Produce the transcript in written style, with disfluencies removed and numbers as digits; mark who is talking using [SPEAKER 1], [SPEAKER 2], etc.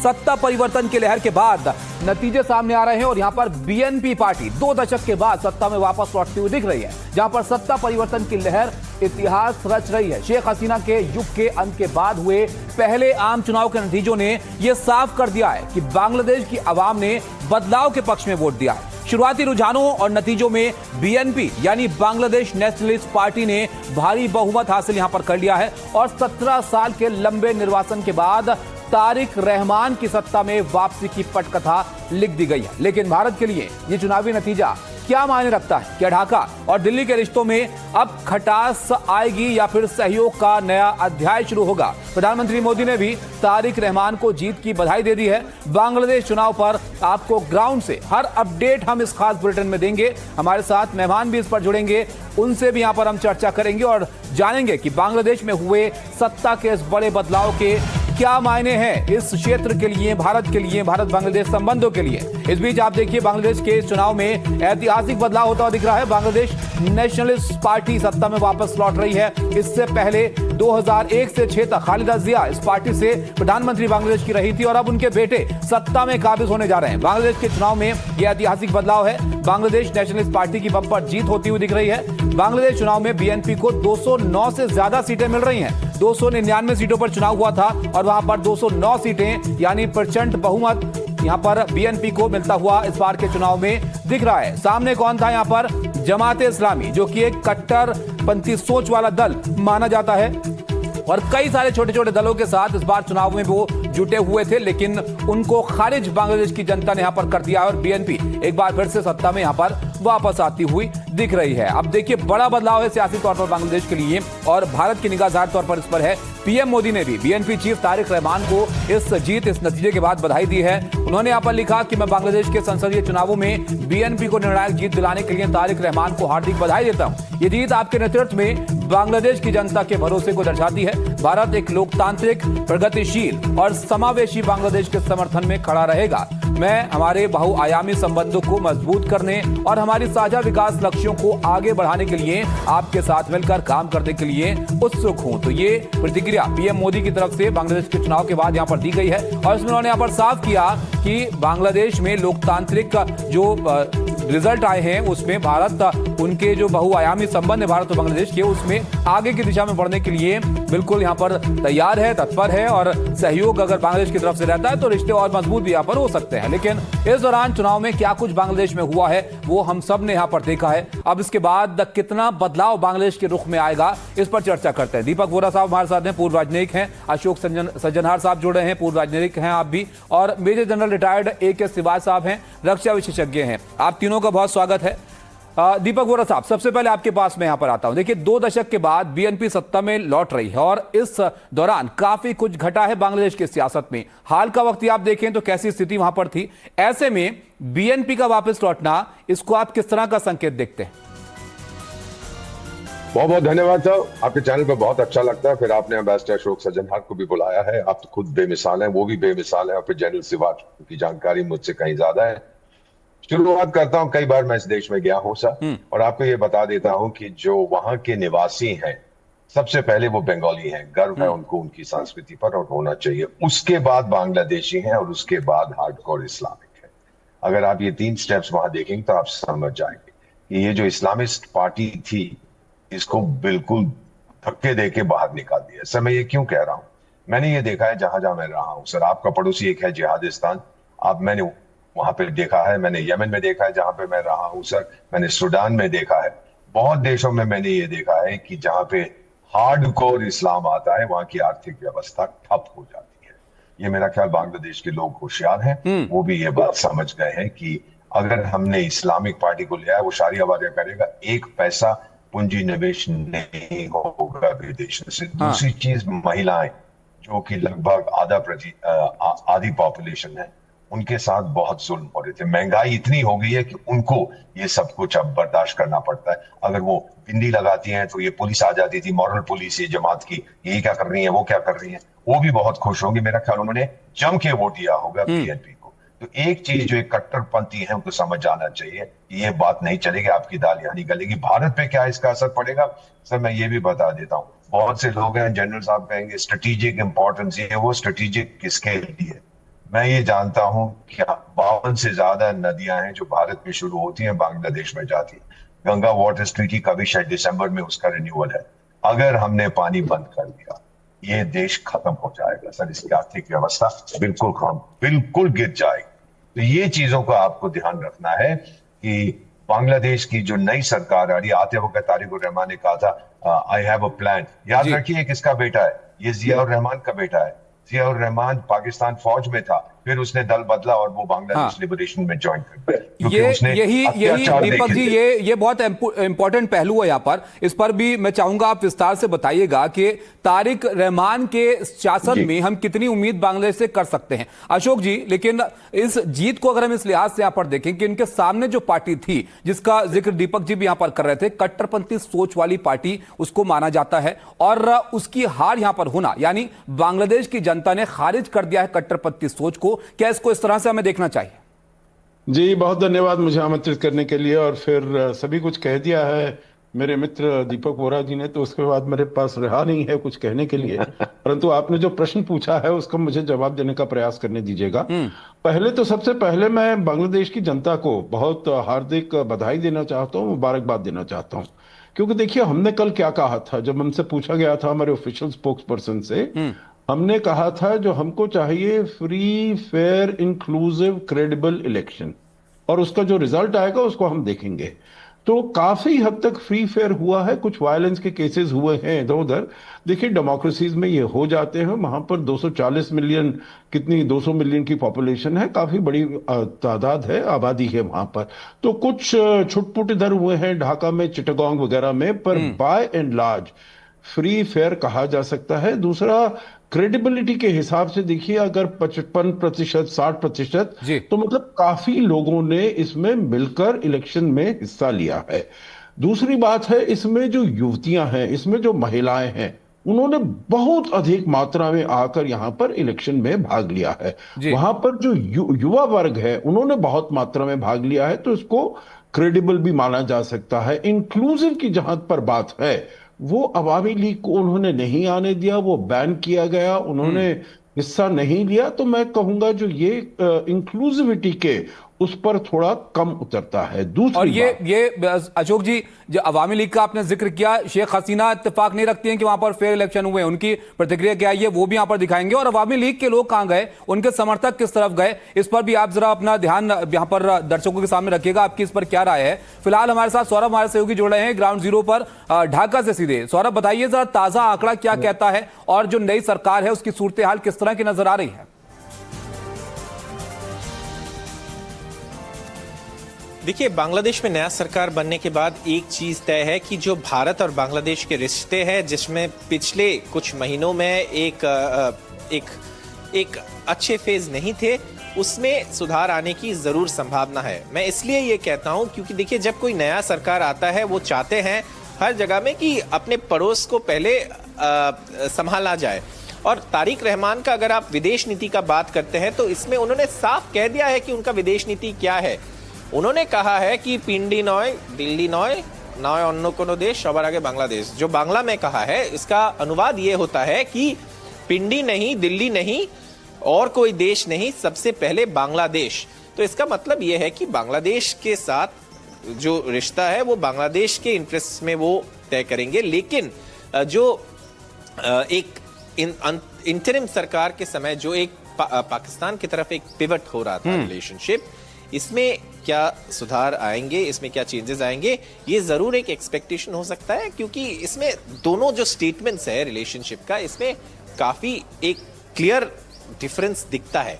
[SPEAKER 1] सत्ता परिवर्तन की लहर के बाद नतीजे सामने आ रहे हैं और यहां पर बीएनपी पार्टी 2 दशक के बाद सत्ता में वापस लौटती हुई दिख रही है, जहां पर सत्ता परिवर्तन की लहर इतिहास रच रही है। शेख हसीना के युग के अंत के बाद हुए पहले आम चुनाव के नतीजों ने यह साफ कर दिया है कि बांग्लादेश की आवाम ने बदलाव के पक्ष में वोट दिया है। शुरुआती रुझानों और नतीजों में बीएनपी यानी बांग्लादेश नेशनलिस्ट पार्टी ने भारी बहुमत हासिल यहां पर कर लिया है और 17 साल के लंबे निर्वासन के बाद तारिक रहमान की सत्ता में वापसी की पटकथा लिख दी गई है। लेकिन भारत के लिए यह चुनावी नतीजा क्या मायने रखता है? क्या ढाका और दिल्ली के रिश्तों में अब खटास आएगी या फिर सहयोग का नया अध्याय शुरू होगा? प्रधानमंत्री मोदी ने भी तारिक रहमान को जीत की बधाई दे दी है। बांग्लादेश चुनाव पर आपको ग्राउंड से हर अपडेट हम इस खास बुलेटिन में देंगे। हमारे साथ मेहमान भी इस पर जुड़ेंगे, उनसे भी यहां पर हम चर्चा करेंगे और जानेंगे कि बांग्लादेश में हुए सत्ता के इस बड़े बदलाव के क्या मायने हैं इस क्षेत्र के लिए, भारत के लिए, भारत बांग्लादेश संबंधों के लिए। इस बीच आप देखिए बांग्लादेश के इस चुनाव में ऐतिहासिक बदलाव होता हुआ दिख रहा है। बांग्लादेश नेशनलिस्ट पार्टी सत्ता में वापस लौट रही है। इससे पहले 2001 से 6 तक खालिदा जिया इस पार्टी से प्रधानमंत्री बांग्लादेश की रही थी और अब उनके बेटे सत्ता में काबिज होने जा रहे हैं। बांग्लादेश के चुनाव में यह ऐतिहासिक बदलाव है। बांग्लादेश नेशनलिस्ट पार्टी की बम्पर जीत होती हुई दिख रही है। बांग्लादेश चुनाव में बीएनपी को 209 से ज्यादा सीटें मिल रही हैं। 299 सीटों पर चुनाव हुआ था और वहां पर 209 सीटें यानी प्रचंड बहुमत यहां पर बीएनपी को मिलता हुआ इस बार के चुनाव में दिख रहा है। सामने कौन था यहां पर? जमात इस्लामी, जो कि एक कट्टरपंथी सोच वाला दल माना जाता है और कई सारे छोटे छोटे दलों के साथ इस बार चुनाव में वो जुटे हुए थे, लेकिन उनको खारिज बांग्लादेश की जनता ने यहां पर कर दिया और बीएनपी एक बार फिर से सत्ता में यहां पर वापस आती हुई दिख रही है। अब देखिए बड़ा बदलाव है सियासी तौर पर बांग्लादेश के लिए और भारत की निगाह ज़ाहिर तौर पर इस पर है। पीएम मोदी ने भी बीएनपी चीफ तारिक रहमान को इस नतीजे के बाद बधाई दी है। उन्होंने यहां पर लिखा कि मैं बांग्लादेश के संसदीय चुनावों में बीएनपी को निर्णायक जीत दिलाने के लिए तारिक रहमान को हार्दिक बधाई देता हूं। ये जीत आपके नेतृत्व में बांग्लादेश की जनता के भरोसे को दर्शाती है। भारत एक लोकतांत्रिक, प्रगतिशील और समावेशी बांग्लादेश के समर्थन में खड़ा रहेगा। मैं हमारे बहुआयामी संबंधों को मजबूत करने और हमारी साझा विकास लक्ष्यों को आगे बढ़ाने के लिए आपके साथ मिलकर काम करने के लिए उत्सुक हूं। तो ये प्रतिक्रिया पीएम मोदी की तरफ से बांग्लादेश के चुनाव के बाद यहां पर दी गई है और इसमें उन्होंने यहां पर साफ किया कि बांग्लादेश में लोकतांत्रिक जो रिजल्ट आए हैं उसमें भारत उनके जो बहुआयामी संबंध है भारत और बांग्लादेश के, उसमें आगे की दिशा में बढ़ने के लिए बिल्कुल यहां पर तैयार है, तत्पर है और सहयोग अगर बांग्लादेश की तरफ से रहता है तो रिश्ते और मजबूत भी यहां पर हो सकते हैं। लेकिन इस दौरान चुनाव में क्या कुछ बांग्लादेश में हुआ है वो हम सब ने यहां पर देखा है। अब इसके बाद कितना बदलाव बांग्लादेश के रुख में आएगा इस पर चर्चा करते हैं। दीपक वोरा साहब हमारे साथ हैं, पूर्व राजनयिक हैं। अशोक सज्जनहार साहब जुड़ रहे हैं, पूर्व राजनयिक हैं आप भी। और major general retired AK Siwach साहब हैं, रक्षा विशेषज्ञ हैं। आप तीनों का बहुत स्वागत है। दीपक वोरा साहब, सबसे पहले आपके पास मैं यहां पर आता हूं। देखिए 2 दशक के बाद बीएनपी सत्ता में लौट रही है और इस दौरान काफी कुछ घटा है बांग्लादेश की सियासत में। हाल का वक्त आप देखें तो कैसी स्थिति वहां पर थी, ऐसे में बीएनपी का वापस लौटना, इसको आप किस तरह का संकेत देखते हैं?
[SPEAKER 2] बहुत बहुत धन्यवाद साहब, आपके चैनल पर बहुत अच्छा लगता है। फिर आपने एम्बेसडर अशोक सज्जनहार को भी बुलाया है। आप तो खुद बेमिसाल हैं, वो भी बेमिसाल है और फिर जनरल सिवाज की जानकारी मुझसे कहीं ज्यादा है। शुरुआत करता हूं, कई बार मैं इस देश में गया हूं सर, और आपको ये बता देता हूं कि जो वहां के निवासी हैं सबसे पहले वो बंगाली हैं। गर्व है उनको उनकी संस्कृति पर और होना चाहिए। उसके बाद बांग्लादेशी हैं और उसके बाद हार्डकोर इस्लामिक है। अगर आप ये 3 स्टेप्स वहां देखेंगे तो आप समझ जाएंगे कि ये जो इस्लामिस्ट पार्टी थी इसको बिल्कुल धक्के दे के बाहर निकाल दिया। सर मैं ये क्यों कह रहा हूं, मैंने ये देखा है जहां जहां मैं रहा हूं सर। आपका पड़ोसी एक है जिहादिस्तान, मैंने वहां पे देखा है, मैंने यमन में देखा है जहां पे मैं रहा हूं सर, मैंने सूडान में देखा है। बहुत देशों में मैंने ये देखा है कि जहां पे हार्डकोर इस्लाम आता है वहां की आर्थिक व्यवस्था ठप हो जाती है। ये मेरा ख्याल बांग्लादेश के लोग होशियार हैं, वो भी ये बात समझ गए हैं कि अगर हमने इस्लामिक पार्टी को लिया है वो शारिया वारिया करेगा, एक पैसा पूंजी निवेश नहीं होगा विदेशों से। दूसरी चीज, महिलाएं जो कि लगभग आधी पॉपुलेशन है, उनके साथ बहुत जुल्म हो रहे थे। महंगाई इतनी हो गई है कि उनको ये सब कुछ अब बर्दाश्त करना पड़ता है। अगर वो बिंदी लगाती हैं तो ये पुलिस आ जाती थी, मॉरल पुलिस ये जमात की, ये क्या कर रही है, वो क्या कर रही है। वो भी बहुत खुश होंगे, मेरा ख्याल उन्होंने जम के वोट दिया होगा बीएनपी को। तो एक चीज जो एक कट्टरपंथी है उनको समझ जाना चाहिए, ये बात नहीं चलेगी, आपकी दाल यहाँ निकलेगी। भारत पे क्या इसका असर पड़ेगा सर, मैं ये भी बता देता हूँ। बहुत से लोग हैं, जनरल साहब कहेंगे स्ट्रेटेजिक इंपॉर्टेंस, ये वो स्ट्रेटेजिक किसके लिए? मैं ये जानता हूं कि 52 से ज्यादा नदियां हैं जो भारत में शुरू होती हैं, बांग्लादेश में जाती हैं। गंगा वाटर ट्रीटी का भी शायद दिसंबर में उसका रिन्यूअल है। अगर हमने पानी बंद कर दिया, ये देश खत्म हो जाएगा सर। इसकी आर्थिक व्यवस्था बिल्कुल गिर जाएगी। तो ये चीजों का आपको ध्यान रखना है कि बांग्लादेश की जो नई सरकार आ रही है, आते वक्त तारिक उर रहमान ने कहा था आई हैव अ प्लान। याद
[SPEAKER 1] जी।
[SPEAKER 2] रखिए किसका बेटा है, ये जिया उर रहमान का बेटा है। जिया उर रहमान पाकिस्तान फौज में था, फिर उसने दल बदला और वो बांग्लादेश
[SPEAKER 1] हाँ।
[SPEAKER 2] लिबरेशन में ज्वाइन कर गया, क्योंकि
[SPEAKER 1] ये
[SPEAKER 2] उसने
[SPEAKER 1] यही
[SPEAKER 2] अत्याचार
[SPEAKER 1] दीपक
[SPEAKER 2] देखे
[SPEAKER 1] जी,
[SPEAKER 2] थे।
[SPEAKER 1] ये बहुत इंपॉर्टेंट पहलू है यहाँ पर। इस पर भी मैं चाहूंगा आप विस्तार से बताइएगा कि तारिक रहमान के शासन में हम कितनी उम्मीद बांग्लादेश से कर सकते हैं, अशोक जी। लेकिन इस जीत को अगर हम इस लिहाज से यहाँ पर देखें कि इनके सामने जो पार्टी थी जिसका जिक्र दीपक जी भी यहाँ पर कर रहे थे, कट्टरपंथी सोच वाली पार्टी उसको माना जाता है, और उसकी हार यहाँ पर होना, यानी बांग्लादेश की जनता ने खारिज कर दिया है कट्टरपंथी सोच को। क्या इसको इस तरह से हमें देखना चाहिए?
[SPEAKER 3] जी बहुत धन्यवाद मुझे आमंत्रित करने के लिए। और फिर सभी कुछ कह दिया है मेरे मित्र दीपक वोरा जी ने, तो उसके बाद मेरे पास रहा नहीं है कुछ कहने के लिए। परंतु आपने जो प्रश्न पूछा है उसका मुझे जवाब देने का प्रयास करने दीजिएगा। पहले तो सबसे पहले मैं बांग्लादेश की जनता को बहुत हार्दिक बधाई देना चाहता हूँ, मुबारकबाद देना चाहता हूँ। क्योंकि देखिए हमने कल क्या कहा था, जब हमसे पूछा गया था हमारे ऑफिशियल स्पोक्स पर्सन से, हमने कहा था जो हमको चाहिए free fair inclusive credible election, और उसका जो रिजल्ट आएगा उसको हम देखेंगे। तो काफी हद तक फ्री फेयर हुआ है। कुछ वायलेंस के केसेस हुए हैं इधर उधर, देखिए डेमोक्रेसीज में ये हो जाते हैं। वहां पर 240 मिलियन, कितनी 200 मिलियन की पॉपुलेशन है, काफी बड़ी तादाद है, आबादी है वहां पर। तो कुछ छुटपुट इधर हुए हैं ढाका में, चिटागोंग वगैरह में, पर by and large free fair कहा जा सकता है। दूसरा, क्रेडिबिलिटी के हिसाब से देखिए, अगर 55%, 60%,
[SPEAKER 1] जी।
[SPEAKER 3] तो मतलब काफी लोगों ने इसमें मिलकर इलेक्शन में हिस्सा लिया है। दूसरी बात है, इसमें जो युवतियां हैं, इसमें जो महिलाएं हैं, उन्होंने बहुत अधिक मात्रा में आकर यहां पर इलेक्शन में भाग लिया है।
[SPEAKER 1] जी।
[SPEAKER 3] वहां पर जो युवा वर्ग है उन्होंने बहुत मात्रा में भाग लिया है, तो इसको क्रेडिबल भी माना जा सकता है। इंक्लूसिव की जहां पर बात है, वो अवामी लीग को उन्होंने नहीं आने दिया, वो बैन किया गया, उन्होंने हिस्सा नहीं लिया। तो मैं कहूंगा जो ये इंक्लूसिविटी के उस पर थोड़ा कम उतरता है।
[SPEAKER 1] और
[SPEAKER 3] दूसरी
[SPEAKER 1] ये अशोक जी, जो अवामी लीग का आपने जिक्र किया, शेख हसीना इत्तेफाक नहीं रखती हैं कि वहां पर फेयर इलेक्शन हुए, उनकी प्रतिक्रिया क्या है वो भी यहां पर दिखाएंगे। और अवामी लीग के लोग कहां गए, उनके समर्थक किस तरफ गए, इस पर भी आप जरा अपना ध्यान यहां पर दर्शकों के सामने रखिएगा, आपकी इस पर क्या राय है। फिलहाल हमारे साथ सौरभ, हमारे सहयोगी जुड़ रहे हैं ग्राउंड जीरो पर ढाका से सीधे। सौरभ, बताइए जरा ताजा आंकड़ा क्या कहता है, और जो नई सरकार है उसकी सूरत हाल किस तरह की नजर आ रही है?
[SPEAKER 4] देखिए, बांग्लादेश में नया सरकार बनने के बाद एक चीज तय है कि जो भारत और बांग्लादेश के रिश्ते हैं, जिसमें पिछले कुछ महीनों में एक अच्छे फेज नहीं थे, उसमें सुधार आने की जरूर संभावना है। मैं इसलिए ये कहता हूं क्योंकि देखिए, जब कोई नया सरकार आता है वो चाहते हैं हर जगह में कि अपने पड़ोस को पहले संभाला जाए। और तारिक रहमान का अगर आप विदेश नीति का बात करते हैं तो इसमें उन्होंने साफ कह दिया है कि उनका विदेश नीति क्या है। उन्होंने कहा है कि पिंडी नॉय, दिल्ली नॉय, नॉय अन्य कोनो देश, सबार आगे बांग्लादेश। जो बांग्ला में कहा है, इसका अनुवाद ये होता है कि पिंडी नहीं, दिल्ली नहीं, और कोई देश नहीं, सबसे पहले बांग्लादेश। तो इसका मतलब यह है कि बांग्लादेश के साथ जो रिश्ता है वो बांग्लादेश के इंटरेस्ट में वो तय करेंगे। लेकिन जो एक इंटरिम सरकार के समय जो एक पाकिस्तान की तरफ एक पिवट हो रहा था रिलेशनशिप, इसमें क्या सुधार आएंगे, इसमें क्या चेंजेस आएंगे, ये जरूर एक एक्सपेक्टेशन हो सकता है। क्योंकि इसमें दोनों जो स्टेटमेंट्स है रिलेशनशिप का, इसमें काफी एक क्लियर डिफरेंस दिखता है।